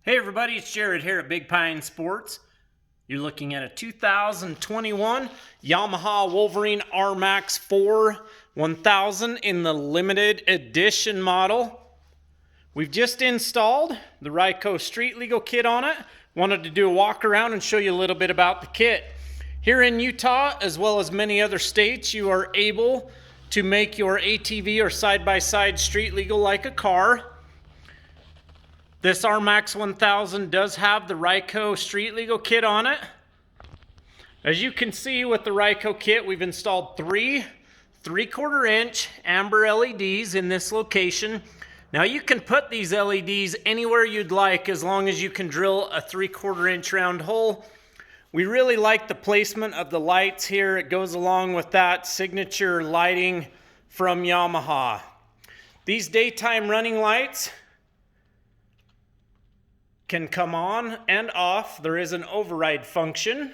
Hey everybody, it's Jared here at Big Pine Sports. You're looking at a 2021 Yamaha Wolverine RMAX 4 1000 in the limited edition model. We've just installed the RYCO Street Legal Kit on it. Wanted to do a walk around and show you a little bit about the kit. Here in Utah, as well as many other states, you are able to make your ATV or side-by-side street legal like a car. This RMAX 1000 does have the RYCO Street Legal Kit on it. As you can see with the RYCO kit, we've installed three 3/4 inch amber LEDs in this location. Now you can put these LEDs anywhere you'd like as long as you can drill a 3/4 inch round hole. We really like the placement of the lights here. It goes along with that signature lighting from Yamaha. These daytime running lights can come on and off. There is an override function.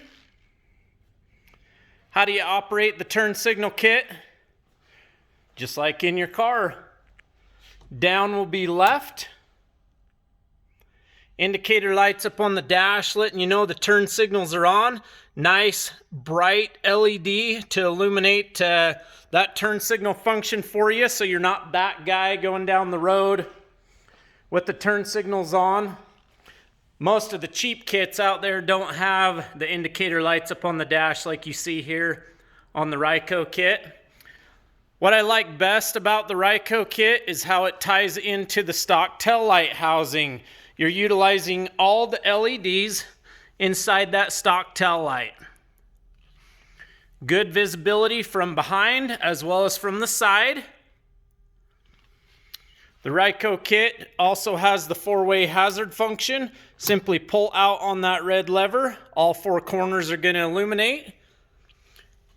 How do you operate the turn signal kit? Just like in your car. Down will be left. Indicator lights up on the dash letting you know the turn signals are on. Nice bright LED to illuminate that turn signal function for you, so you're not that guy going down the road with the turn signals on. Most of the cheap kits out there don't have the indicator lights up on the dash like you see here on the RYCO kit. What I like best about the RYCO kit is how it ties into the stock tail light housing. You're utilizing all the LEDs inside that stock tail light. Good visibility from behind as well as from the side. The RYCO kit also has the 4-way hazard function. Simply pull out on that red lever. All 4 corners are going to illuminate.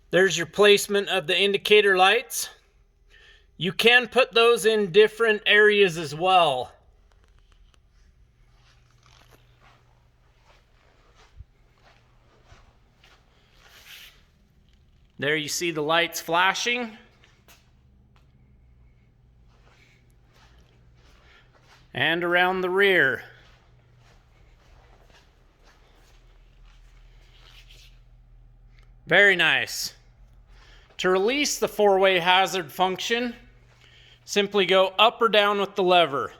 There's your placement of the indicator lights. You can put those in different areas as well. There you see the lights flashing. And around the rear. Very nice. To release the 4-way hazard function, simply go up or down with the lever.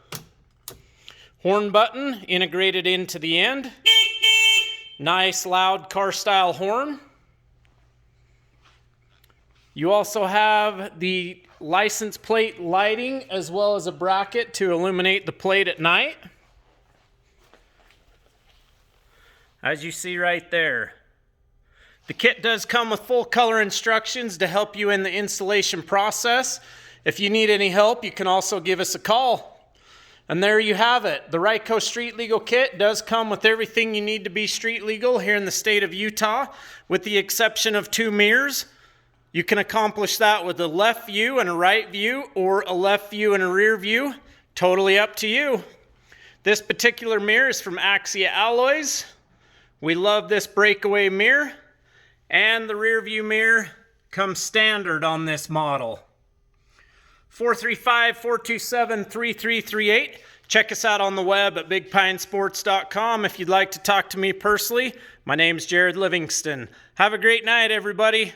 Horn button integrated into the end. Nice loud car style horn. You also have the license plate lighting as well as a bracket to illuminate the plate at night. As you see right there. The kit does come with full color instructions to help you in the installation process. If you need any help, you can also give us a call. And there you have it. The RYCO Street Legal Kit does come with everything you need to be street legal here in the state of Utah, with the exception of 2 mirrors. You can accomplish that with a left view and a right view, or a left view and a rear view. Totally up to you. This particular mirror is from Axia Alloys. We love this breakaway mirror. And the rear view mirror comes standard on this model. 435-427-3338. Check us out on the web at bigpinesports.com if you'd like to talk to me personally. My name's Jared Livingston. Have a great night, everybody.